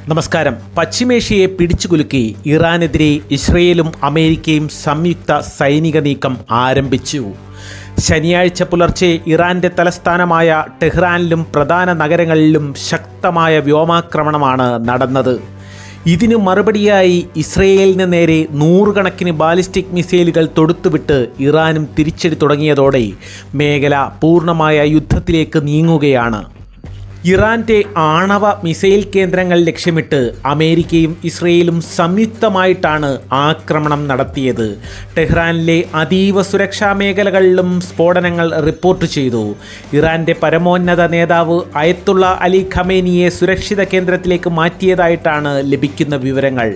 നമസ്കാരം. പശ്ചിമേഷ്യയെ പിടിച്ചുകുലുക്കി ഇറാനെതിരെ ഇസ്രയേലും അമേരിക്കയും സംയുക്ത സൈനിക നീക്കം ആരംഭിച്ചു. ശനിയാഴ്ച പുലർച്ചെ ഇറാന്റെ തലസ്ഥാനമായ ടെഹ്റാനിലും പ്രധാന നഗരങ്ങളിലും ശക്തമായ വ്യോമാക്രമണമാണ് നടന്നത്. ഇതിനു മറുപടിയായി ഇസ്രയേലിന് നേരെ നൂറുകണക്കിന് ബാലിസ്റ്റിക് മിസൈലുകൾ തൊടുത്തുവിട്ട് ഇറാനും തിരിച്ചടി തുടങ്ങിയതോടെ മേഖല പൂർണ്ണമായ യുദ്ധത്തിലേക്ക് നീങ്ങുകയാണ്. ഇറാന്റെ ആണവ മിസൈൽ കേന്ദ്രങ്ങൾ ലക്ഷ്യമിട്ട് അമേരിക്കയും ഇസ്രയേലും സംയുക്തമായിട്ടാണ് ആക്രമണം നടത്തിയത്. ടെഹ്റാനിലെ അതീവ സുരക്ഷാ മേഖലകളിലും സ്ഫോടനങ്ങൾ റിപ്പോർട്ട് ചെയ്തു. ഇറാന്റെ പരമോന്നത നേതാവ് അയത്തുള്ള അലി ഖമേനിയെ സുരക്ഷിത കേന്ദ്രത്തിലേക്ക് മാറ്റിയതായിട്ടാണ് ലഭിക്കുന്ന വിവരങ്ങൾ.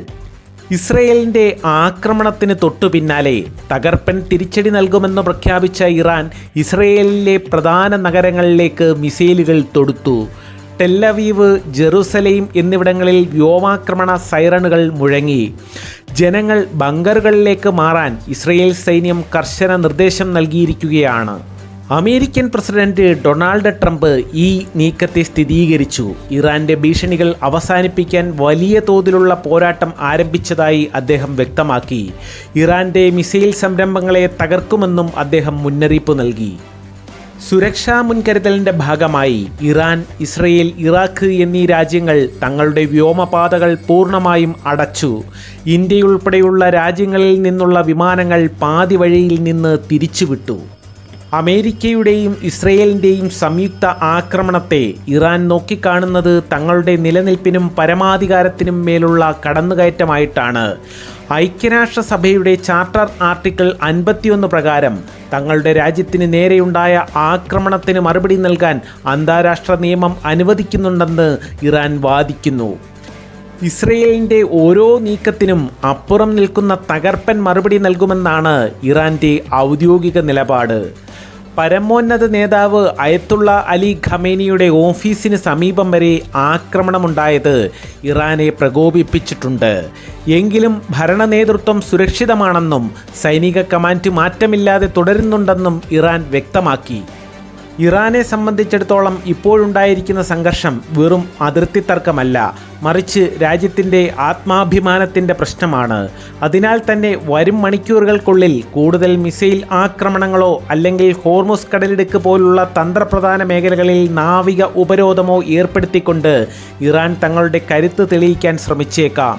ഇസ്രയേലിൻ്റെ ആക്രമണത്തിന് തൊട്ടു പിന്നാലെ തകർപ്പൻ തിരിച്ചടി നൽകുമെന്ന് പ്രഖ്യാപിച്ച ഇറാൻ ഇസ്രയേലിലെ പ്രധാന നഗരങ്ങളിലേക്ക് മിസൈലുകൾ തൊടുത്തു. ടെല്ലവീവ്, ജെറുസലേം എന്നിവിടങ്ങളിൽ വ്യോമാക്രമണ സൈറണുകൾ മുഴങ്ങി. ജനങ്ങൾ ബങ്കറുകളിലേക്ക് മാറാൻ ഇസ്രയേൽ സൈന്യം കർശന നിർദ്ദേശം നൽകിയിരിക്കുകയാണ്. അമേരിക്കൻ പ്രസിഡന്റ് ഡൊണാൾഡ് ട്രംപ് ഈ നീക്കത്തെ സ്ഥിരീകരിച്ചു. ഇറാന്റെ ഭീഷണികൾ അവസാനിപ്പിക്കാൻ വലിയ തോതിലുള്ള പോരാട്ടം ആരംഭിച്ചതായി അദ്ദേഹം വ്യക്തമാക്കി. ഇറാന്റെ മിസൈൽ സംരംഭങ്ങളെ തകർക്കുമെന്നും അദ്ദേഹം മുന്നറിയിപ്പ് നൽകി. സുരക്ഷാ മുൻകരുതലിൻ്റെ ഭാഗമായി ഇറാൻ, ഇസ്രയേൽ, ഇറാഖ് എന്നീ രാജ്യങ്ങൾ തങ്ങളുടെ വ്യോമപാതകൾ പൂർണ്ണമായും അടച്ചു. ഇന്ത്യയുൾപ്പെടെയുള്ള രാജ്യങ്ങളിൽ നിന്നുള്ള വിമാനങ്ങൾ പാതി വഴിയിൽ നിന്ന് തിരിച്ചുവിട്ടു. അമേരിക്കയുടെയും ഇസ്രയേലിൻ്റെയും സംയുക്ത ആക്രമണത്തെ ഇറാൻ നോക്കിക്കാണുന്നത് തങ്ങളുടെ നിലനിൽപ്പിനും പരമാധികാരത്തിനും മേലുള്ള കടന്നുകയറ്റമായിട്ടാണ്. ഐക്യരാഷ്ട്രസഭയുടെ ചാർട്ടർ ആർട്ടിക്കിൾ 51 പ്രകാരം തങ്ങളുടെ രാജ്യത്തിന് നേരെയുണ്ടായ ആക്രമണത്തിന് മറുപടി നൽകാൻ അന്താരാഷ്ട്ര നിയമം അനുവദിക്കുന്നുണ്ടെന്ന് ഇറാൻ വാദിക്കുന്നു. ഇസ്രയേലിൻ്റെ ഓരോ നീക്കത്തിനും അപ്പുറം നിൽക്കുന്ന തകർപ്പൻ മറുപടി നൽകുമെന്നാണ് ഇറാൻ്റെ ഔദ്യോഗിക നിലപാട്. പരമോന്നത നേതാവ് അയത്തുള്ള അലി ഖമേനിയുടെ ഓഫീസിന് സമീപം വരെ ആക്രമണമുണ്ടായത് ഇറാനെ പ്രകോപിപ്പിച്ചിട്ടുണ്ട്. എങ്കിലും ഭരണ നേതൃത്വം സുരക്ഷിതമാണെന്നും സൈനിക കമാൻഡ് മാറ്റമില്ലാതെ തുടരുന്നുണ്ടെന്നും ഇറാൻ വ്യക്തമാക്കി. ഇറാനെ സംബന്ധിച്ചിടത്തോളം ഇപ്പോഴുണ്ടായിരിക്കുന്ന സംഘർഷം വെറും അതിർത്തി തർക്കമല്ല, മറിച്ച് രാജ്യത്തിൻ്റെ ആത്മാഭിമാനത്തിൻ്റെ പ്രശ്നമാണ്. അതിനാൽ തന്നെ വരും മണിക്കൂറുകൾക്കുള്ളിൽ കൂടുതൽ മിസൈൽ ആക്രമണങ്ങളോ അല്ലെങ്കിൽ ഹോർമുസ് കടലിടുക്ക് പോലുള്ള തന്ത്രപ്രധാന മേഖലകളിൽ നാവിക ഉപരോധമോ ഏർപ്പെടുത്തിക്കൊണ്ട് ഇറാൻ തങ്ങളുടെ കരുത്ത് തെളിയിക്കാൻ ശ്രമിച്ചേക്കാം.